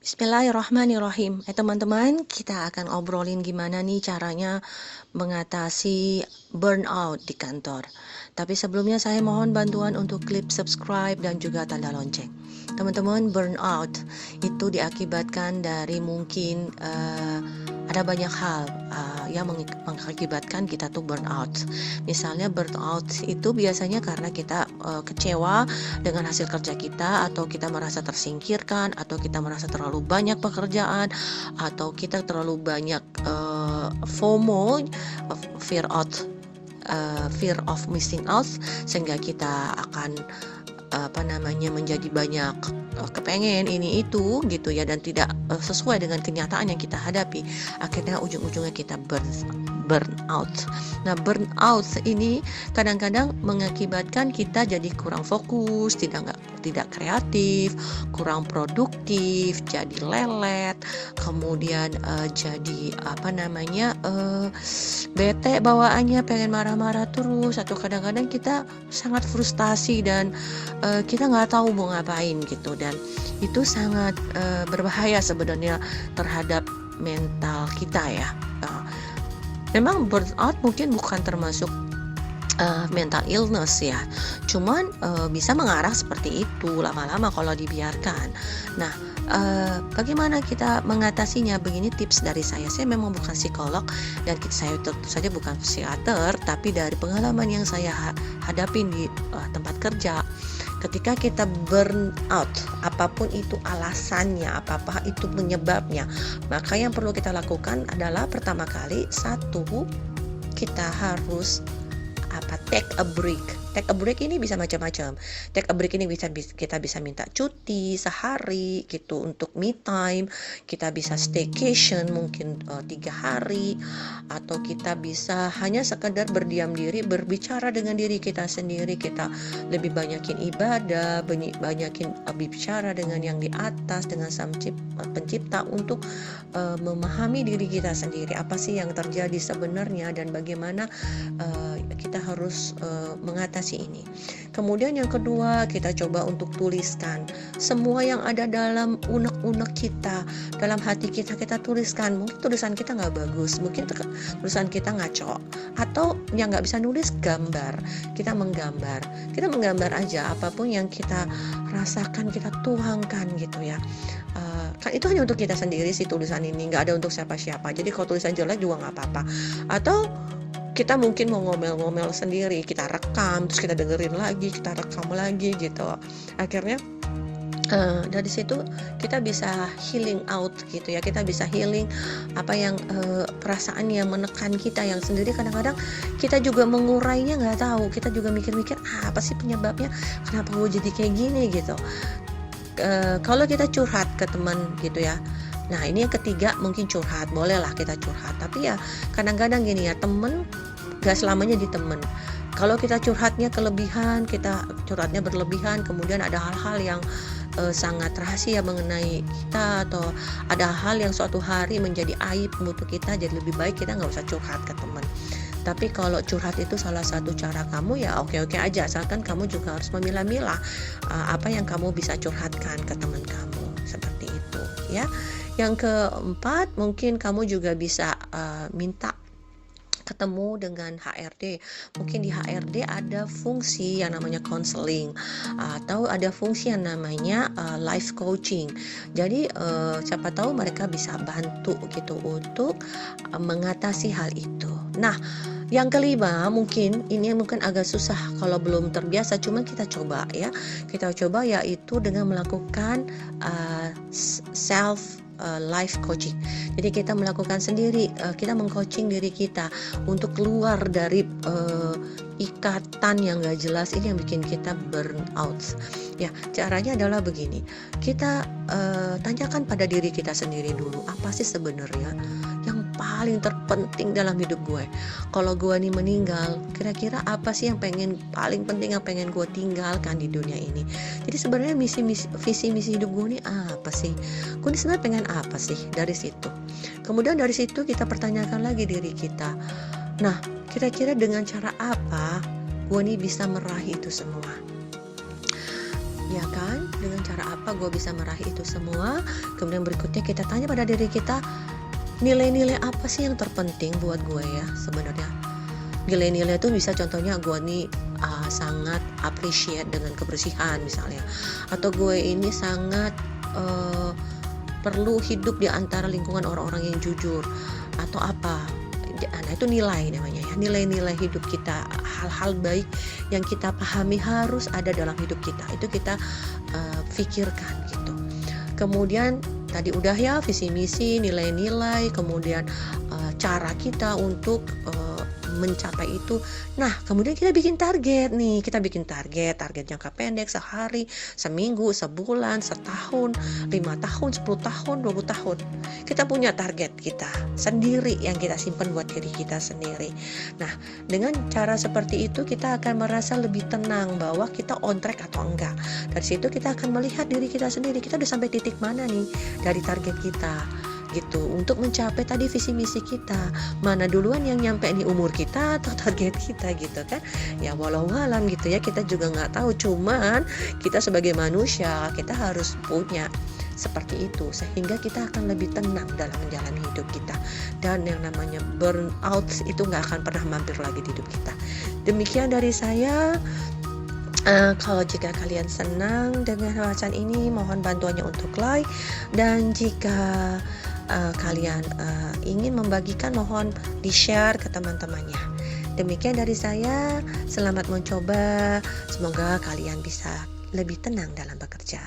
Bismillahirrahmanirrahim. Teman-teman, kita akan obrolin gimana nih caranya mengatasi burnout di kantor. Tapi sebelumnya saya mohon bantuan untuk klik subscribe dan juga tanda lonceng. Teman-teman, burnout itu diakibatkan dari mungkin ada banyak hal yang mengakibatkan kita tuh burnout. Misalnya burnout itu biasanya karena kita kecewa dengan hasil kerja kita, atau kita merasa tersingkirkan, atau kita merasa terlalu banyak pekerjaan, atau kita terlalu banyak FOMO, fear of missing out, sehingga kita akan menjadi banyak kepengen ini itu gitu ya, dan tidak sesuai dengan kenyataan yang kita hadapi. Akhirnya ujung-ujungnya kita burnout. Nah, burnout ini kadang-kadang mengakibatkan kita jadi kurang fokus, tidak kreatif, kurang produktif, jadi lelet, kemudian jadi bete bawaannya, pengen marah-marah terus, atau kadang-kadang kita sangat frustasi dan kita nggak tahu mau ngapain gitu, dan itu sangat berbahaya sebenarnya terhadap mental kita ya. Memang burnout mungkin bukan termasuk mental illness ya, cuman bisa mengarah seperti itu lama-lama kalau dibiarkan. Nah, bagaimana kita mengatasinya? Begini tips dari saya memang bukan psikolog, dan saya tentu saja bukan psikiater, tapi dari pengalaman yang saya hadapin di tempat kerja. Ketika kita burn out, apapun itu alasannya, apa itu penyebabnya, maka yang perlu kita lakukan adalah pertama kali, kita harus take a break. Take a break ini bisa macam-macam. Take a break ini kita bisa minta cuti sehari gitu untuk me time. Kita bisa staycation mungkin 3 hari, atau kita bisa hanya sekedar berdiam diri, berbicara dengan diri kita sendiri. Kita lebih banyakin ibadah, banyakin bicara dengan yang di atas, dengan Sang Pencipta, untuk memahami diri kita sendiri, apa sih yang terjadi sebenarnya dan bagaimana kita harus mengatasi ini. Kemudian yang kedua, kita coba untuk tuliskan semua yang ada dalam unek-unek kita, dalam hati kita tuliskan. Mungkin tulisan kita nggak bagus, mungkin tulisan kita ngaco, atau yang nggak bisa nulis, gambar. Kita menggambar aja apapun yang kita rasakan, kita tuangkan gitu ya. Kan itu hanya untuk kita sendiri sih tulisan ini, nggak ada untuk siapa-siapa. Jadi kalau tulisan jelek juga nggak apa-apa. Atau kita mungkin mau ngomel-ngomel sendiri, kita rekam, terus kita dengerin lagi, kita rekam lagi gitu. Akhirnya dari situ kita bisa healing out gitu ya. Kita bisa healing apa yang perasaan yang menekan kita, yang sendiri kadang-kadang kita juga mengurainya nggak tahu. Kita juga mikir-mikir, apa sih penyebabnya, kenapa gue jadi kayak gini gitu. Kalau kita curhat ke teman gitu ya. Nah, ini yang ketiga, mungkin curhat, bolehlah kita curhat. Tapi ya kadang-kadang gini ya, temen gak selamanya di temen. Kalau kita curhatnya berlebihan, kemudian ada hal-hal yang sangat rahasia mengenai kita, atau ada hal yang suatu hari menjadi aib mutu kita, jadi lebih baik kita gak usah curhat ke teman. Tapi kalau curhat itu salah satu cara kamu, ya oke-oke aja, asalkan kamu juga harus memilah-milah apa yang kamu bisa curhatkan ke teman kamu, seperti itu ya. Yang keempat, mungkin kamu juga bisa minta ketemu dengan HRD. Mungkin di HRD ada fungsi yang namanya counseling, atau ada fungsi yang namanya life coaching. Jadi siapa tahu mereka bisa bantu gitu untuk mengatasi hal itu. Nah, yang kelima, mungkin agak susah kalau belum terbiasa, cuman kita coba ya. Kita coba yaitu dengan melakukan self life coaching. Jadi kita melakukan sendiri, kita mengcoaching diri kita untuk keluar dari ikatan yang gak jelas ini yang bikin kita burn out. Ya, caranya adalah begini. Kita tanyakan pada diri kita sendiri dulu, apa sih sebenarnya yang paling terpenting dalam hidup gue. Kalau gue nih meninggal, kira-kira apa sih yang paling penting yang pengen gue tinggalkan di dunia ini. Jadi sebenarnya visi misi hidup gue nih apa sih? Gue nih sebenarnya pengen apa sih? Dari situ. Kemudian dari situ kita pertanyakan lagi diri kita. Nah, kira-kira dengan cara apa gue nih bisa meraih itu semua? ya kan? Dengan cara apa gue bisa meraih itu semua? Kemudian berikutnya kita tanya pada diri kita, nilai-nilai apa sih yang terpenting buat gue ya sebenarnya? Nilai-nilai itu bisa contohnya gue nih sangat appreciate dengan kebersihan misalnya, atau gue ini sangat perlu hidup di antara lingkungan orang-orang yang jujur, atau apa. Nah itu nilai namanya ya, nilai-nilai hidup kita, hal-hal baik yang kita pahami harus ada dalam hidup kita, itu kita pikirkan gitu. Kemudian tadi udah ya, visi misi, nilai-nilai, kemudian cara kita untuk mencapai itu. Nah kemudian kita bikin target nih, kita bikin target jangka pendek, sehari, seminggu, sebulan, setahun, 5 tahun, 10 tahun, 20 tahun. Kita punya target kita sendiri yang kita simpan buat diri kita sendiri. Nah dengan cara seperti itu kita akan merasa lebih tenang bahwa kita on track atau enggak. Dari situ kita akan melihat diri kita sendiri, kita udah sampai titik mana nih dari target kita gitu, untuk mencapai tadi visi misi kita. Mana duluan yang nyampe nih, umur kita atau target kita gitu kan ya, walau alam gitu ya, kita juga nggak tahu. Cuman kita sebagai manusia kita harus punya seperti itu, sehingga kita akan lebih tenang dalam menjalani hidup kita, dan yang namanya burnout itu nggak akan pernah mampir lagi di hidup kita. Demikian dari saya. Kalau jika kalian senang dengan bacaan ini, mohon bantuannya untuk like, dan jika kalian ingin membagikan, mohon di-share ke teman-temannya. Demikian dari saya, selamat mencoba, semoga kalian bisa lebih tenang dalam bekerja.